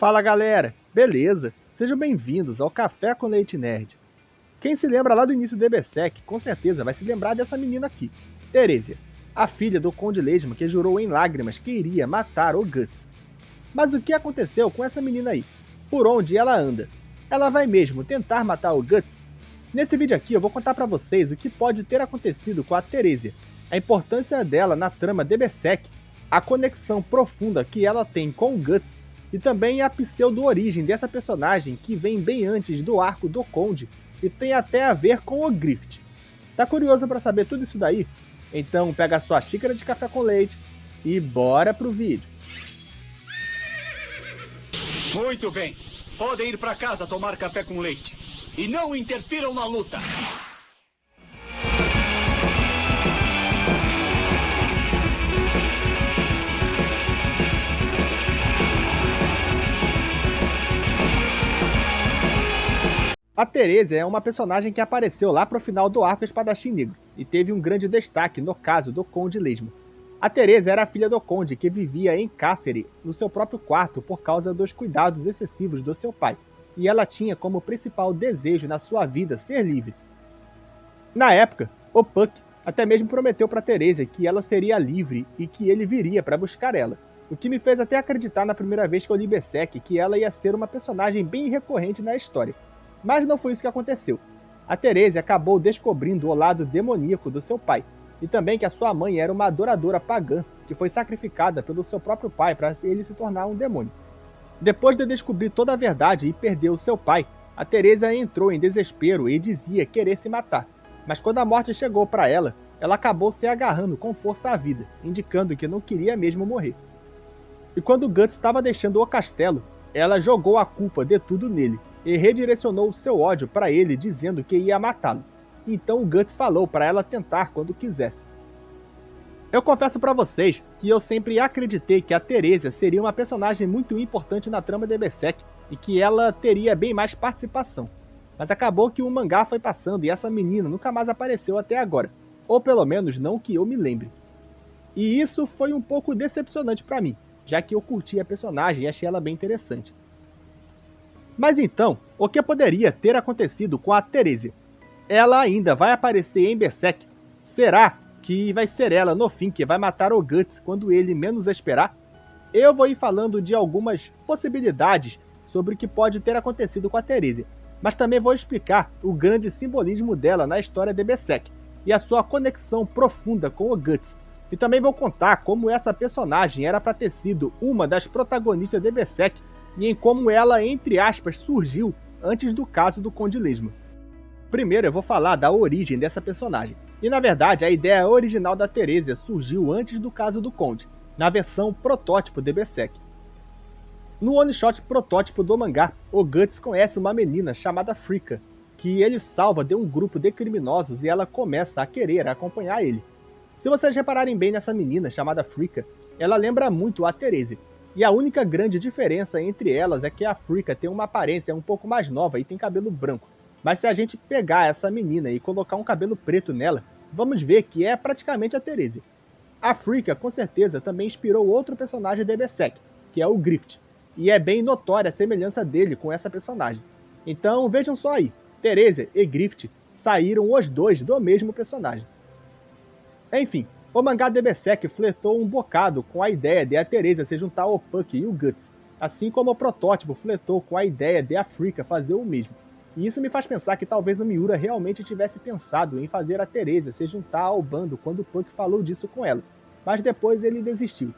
Fala galera, beleza? Sejam bem-vindos ao Café com Leite Nerd. Quem se lembra lá do início do EBSEC, com certeza vai se lembrar dessa menina aqui, Teresia, a filha do Conde Lesma que jurou em lágrimas que iria matar o Guts. Mas o que aconteceu com essa menina aí? Por onde ela anda? Ela vai mesmo tentar matar o Guts? Nesse vídeo aqui eu vou contar pra vocês o que pode ter acontecido com a Teresia, a importância dela na trama do EBSEC, a conexão profunda que ela tem com o Guts e também a pseudo-origem dessa personagem que vem bem antes do arco do Conde e tem até a ver com o Grift. Tá curioso para saber tudo isso daí? Então pega a sua xícara de café com leite e bora pro vídeo. Muito bem, podem ir para casa tomar café com leite e não interfiram na luta. A Teresia é uma personagem que apareceu lá pro final do arco Espadachim Negro, e teve um grande destaque no caso do Conde Lesma. A Teresia era a filha do Conde que vivia em cárcere no seu próprio quarto por causa dos cuidados excessivos do seu pai, e ela tinha como principal desejo na sua vida ser livre. Na época, o Puck até mesmo prometeu para Teresia que ela seria livre e que ele viria para buscar ela, o que me fez até acreditar na primeira vez que eu li EBSEC que ela ia ser uma personagem bem recorrente na história. Mas não foi isso que aconteceu. A Teresia acabou descobrindo o lado demoníaco do seu pai, e também que a sua mãe era uma adoradora pagã que foi sacrificada pelo seu próprio pai para ele se tornar um demônio. Depois de descobrir toda a verdade e perder o seu pai, a Teresia entrou em desespero e dizia querer se matar. Mas quando a morte chegou para ela, ela acabou se agarrando com força à vida, indicando que não queria mesmo morrer. E quando Guts estava deixando o castelo, ela jogou a culpa de tudo nele e redirecionou o seu ódio para ele dizendo que ia matá-lo. Então o Guts falou para ela tentar quando quisesse. Eu confesso para vocês que eu sempre acreditei que a Teresia seria uma personagem muito importante na trama de EBSEC e que ela teria bem mais participação. Mas acabou que o mangá foi passando e essa menina nunca mais apareceu até agora, ou pelo menos não que eu me lembre. E isso foi um pouco decepcionante para mim, já que eu curti a personagem e achei ela bem interessante. Mas então, o que poderia ter acontecido com a Teresia? Ela ainda vai aparecer em EBSEC? Será que vai ser ela no fim que vai matar o Guts quando ele menos esperar? Eu vou ir falando de algumas possibilidades sobre o que pode ter acontecido com a Teresia, mas também vou explicar o grande simbolismo dela na história de EBSEC e a sua conexão profunda com o Guts. E também vou contar como essa personagem era para ter sido uma das protagonistas de EBSEC e em como ela, entre aspas, surgiu antes do caso do Conde Lesma. Primeiro eu vou falar da origem dessa personagem, e na verdade a ideia original da Teresia surgiu antes do caso do Conde, na versão protótipo de EBSEC. No one-shot protótipo do mangá, o Guts conhece uma menina chamada Frika, que ele salva de um grupo de criminosos e ela começa a querer acompanhar ele. Se vocês repararem bem nessa menina chamada Frika, ela lembra muito a Teresia. E a única grande diferença entre elas é que a Frika tem uma aparência um pouco mais nova e tem cabelo branco. Mas se a gente pegar essa menina e colocar um cabelo preto nela, vamos ver que é praticamente a Teresia. A Frika com certeza também inspirou outro personagem de EBSEC, que é o Grift. E é bem notória a semelhança dele com essa personagem. Então vejam só aí, Teresia e Grift saíram os dois do mesmo personagem. Enfim, o mangá de EBSEC flertou um bocado com a ideia de a Teresia se juntar ao Puck e o Guts, assim como o protótipo flertou com a ideia de a Frika fazer o mesmo. E isso me faz pensar que talvez o Miura realmente tivesse pensado em fazer a Teresia se juntar ao bando quando o Puck falou disso com ela, mas depois ele desistiu.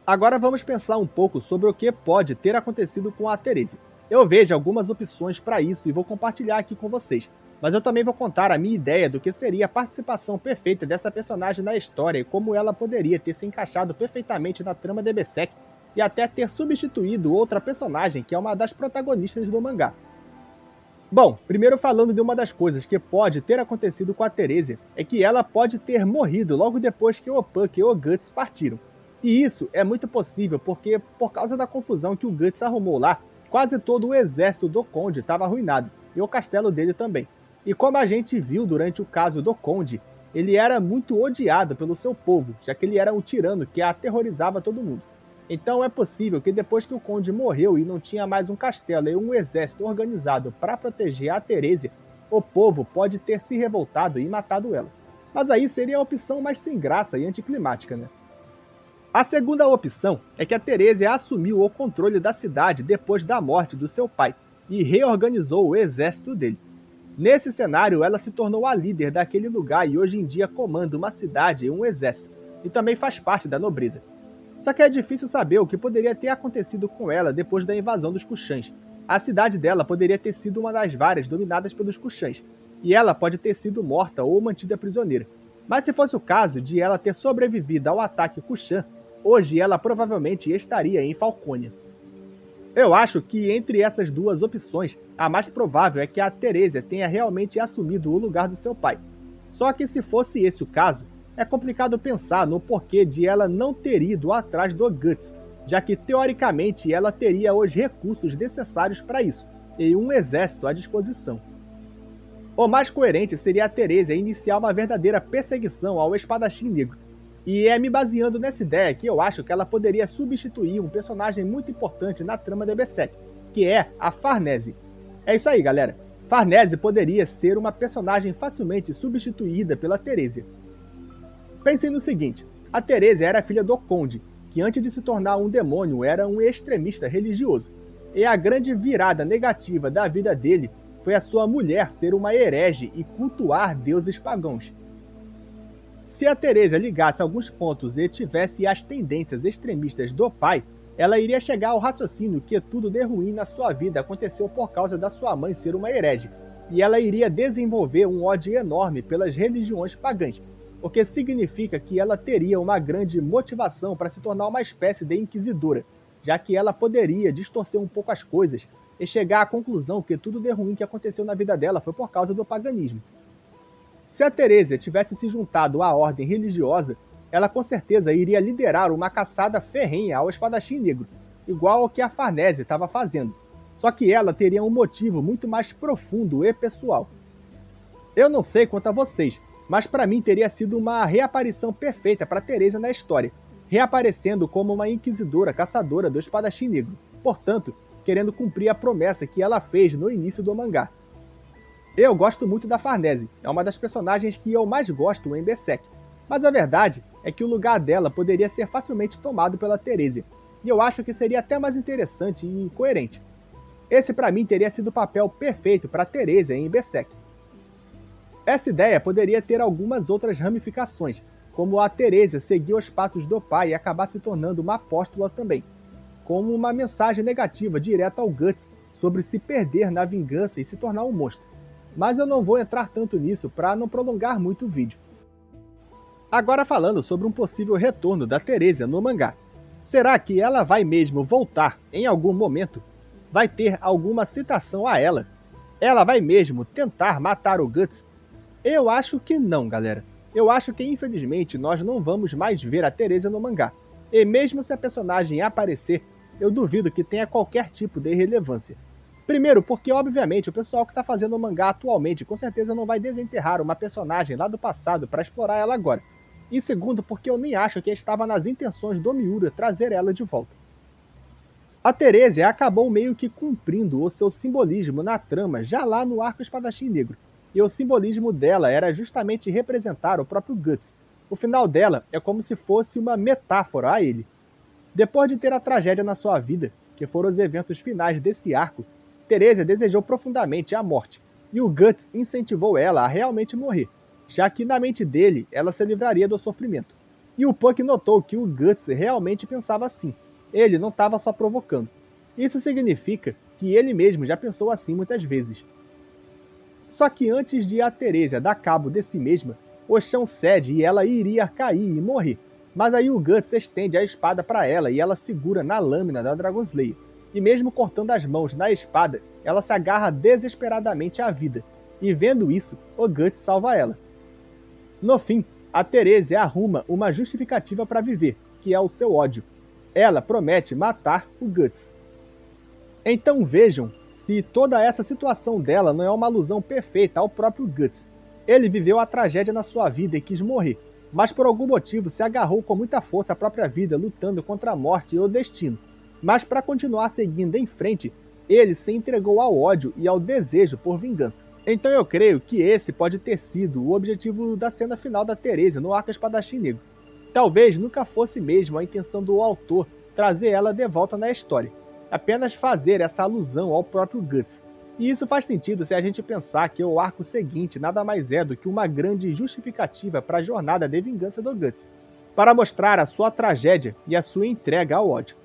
Agora vamos pensar um pouco sobre o que pode ter acontecido com a Teresia. Eu vejo algumas opções para isso e vou compartilhar aqui com vocês. Mas eu também vou contar a minha ideia do que seria a participação perfeita dessa personagem na história e como ela poderia ter se encaixado perfeitamente na trama de EBSEC e até ter substituído outra personagem que é uma das protagonistas do mangá. Bom, primeiro falando de uma das coisas que pode ter acontecido com a Teresia é que ela pode ter morrido logo depois que o Puck e o Guts partiram. E isso é muito possível porque, por causa da confusão que o Guts arrumou lá, quase todo o exército do Conde estava arruinado, e o castelo dele também. E como a gente viu durante o caso do Conde, ele era muito odiado pelo seu povo, já que ele era um tirano que aterrorizava todo mundo. Então é possível que depois que o conde morreu e não tinha mais um castelo e um exército organizado para proteger a Terésia, o povo pode ter se revoltado e matado ela. Mas aí seria a opção mais sem graça e anticlimática, né? A segunda opção é que a Terésia assumiu o controle da cidade depois da morte do seu pai e reorganizou o exército dele. Nesse cenário, ela se tornou a líder daquele lugar e hoje em dia comanda uma cidade e um exército, e também faz parte da nobreza. Só que é difícil saber o que poderia ter acontecido com ela depois da invasão dos Kushans. A cidade dela poderia ter sido uma das várias dominadas pelos Kushans, e ela pode ter sido morta ou mantida prisioneira. Mas se fosse o caso de ela ter sobrevivido ao ataque Kushan, hoje ela provavelmente estaria em Falcônia. Eu acho que entre essas duas opções, a mais provável é que a Terésia tenha realmente assumido o lugar do seu pai. Só que se fosse esse o caso, é complicado pensar no porquê de ela não ter ido atrás do Guts, já que teoricamente ela teria os recursos necessários para isso, e um exército à disposição. O mais coerente seria a Terésia iniciar uma verdadeira perseguição ao Espadachim Negro, e é me baseando nessa ideia que eu acho que ela poderia substituir um personagem muito importante na trama de Berserk, que é a Farnese. É isso aí, galera. Farnese poderia ser uma personagem facilmente substituída pela Terésia. Pensem no seguinte, a Terésia era filha do Conde, que antes de se tornar um demônio era um extremista religioso, e a grande virada negativa da vida dele foi a sua mulher ser uma herege e cultuar deuses pagãos. Se a Terésia ligasse alguns pontos e tivesse as tendências extremistas do pai, ela iria chegar ao raciocínio que tudo de ruim na sua vida aconteceu por causa da sua mãe ser uma herege, e ela iria desenvolver um ódio enorme pelas religiões pagãs, o que significa que ela teria uma grande motivação para se tornar uma espécie de inquisidora, já que ela poderia distorcer um pouco as coisas e chegar à conclusão que tudo de ruim que aconteceu na vida dela foi por causa do paganismo. Se a Terésia tivesse se juntado à ordem religiosa, ela com certeza iria liderar uma caçada ferrenha ao Espadachim Negro, igual ao que a Farnese estava fazendo, só que ela teria um motivo muito mais profundo e pessoal. Eu não sei quanto a vocês, mas para mim teria sido uma reaparição perfeita para Terésia na história, reaparecendo como uma inquisidora caçadora do Espadachim Negro, portanto, querendo cumprir a promessa que ela fez no início do mangá. Eu gosto muito da Farnese, é uma das personagens que eu mais gosto em Berserk, mas a verdade é que o lugar dela poderia ser facilmente tomado pela Terésia, e eu acho que seria até mais interessante e coerente. Esse para mim teria sido o papel perfeito para Terésia em Berserk. Essa ideia poderia ter algumas outras ramificações, como a Terésia seguir os passos do pai e acabar se tornando uma apóstola também, como uma mensagem negativa direta ao Guts sobre se perder na vingança e se tornar um monstro. Mas eu não vou entrar tanto nisso para não prolongar muito o vídeo. Agora falando sobre um possível retorno da Terésia no mangá. Será que ela vai mesmo voltar em algum momento? Vai ter alguma citação a ela? Ela vai mesmo tentar matar o Guts? Eu acho que não, galera. Eu acho que infelizmente nós não vamos mais ver a Terésia no mangá. E mesmo se a personagem aparecer, eu duvido que tenha qualquer tipo de relevância. Primeiro, porque obviamente o pessoal que está fazendo o mangá atualmente com certeza não vai desenterrar uma personagem lá do passado para explorar ela agora. E segundo, porque eu nem acho que estava nas intenções do Miura trazer ela de volta. A Terésia acabou meio que cumprindo o seu simbolismo na trama já lá no arco Espadachim Negro. E o simbolismo dela era justamente representar o próprio Guts. O final dela é como se fosse uma metáfora a ele. Depois de ter a tragédia na sua vida, que foram os eventos finais desse arco, Terésia desejou profundamente a morte, e o Guts incentivou ela a realmente morrer, já que na mente dele ela se livraria do sofrimento. E o Puck notou que o Guts realmente pensava assim, ele não estava só provocando. Isso significa que ele mesmo já pensou assim muitas vezes. Só que antes de a Terésia dar cabo de si mesma, o chão cede e ela iria cair e morrer. Mas aí o Guts estende a espada para ela e ela segura na lâmina da Dragon Slayer. E mesmo cortando as mãos na espada, ela se agarra desesperadamente à vida. E vendo isso, o Guts salva ela. No fim, a Terésia arruma uma justificativa para viver, que é o seu ódio. Ela promete matar o Guts. Então vejam se toda essa situação dela não é uma alusão perfeita ao próprio Guts. Ele viveu a tragédia na sua vida e quis morrer. mas por algum motivo se agarrou com muita força à própria vida, lutando contra a morte e o destino. Mas para continuar seguindo em frente, ele se entregou ao ódio e ao desejo por vingança. Então eu creio que esse pode ter sido o objetivo da cena final da Therese no Arco Espadachim Negro. Talvez nunca fosse mesmo a intenção do autor trazer ela de volta na história, apenas fazer essa alusão ao próprio Guts. E isso faz sentido se a gente pensar que o arco seguinte nada mais é do que uma grande justificativa para a jornada de vingança do Guts, para mostrar a sua tragédia e a sua entrega ao ódio.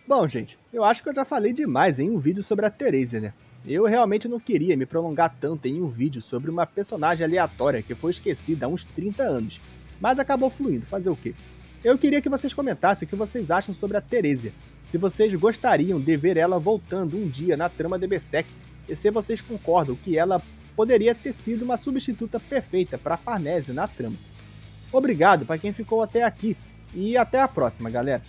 Bom, gente, eu acho que eu já falei demais em um vídeo sobre a Therese, né? Eu realmente não queria me prolongar tanto em um vídeo sobre uma personagem aleatória que foi esquecida há uns 30 anos, mas acabou fluindo, fazer o quê? Eu queria que vocês comentassem o que vocês acham sobre a Therese, se vocês gostariam de ver ela voltando um dia na trama de Berserk, e se vocês concordam que ela poderia ter sido uma substituta perfeita para Farnese na trama. Obrigado para quem ficou até aqui, e até a próxima, galera!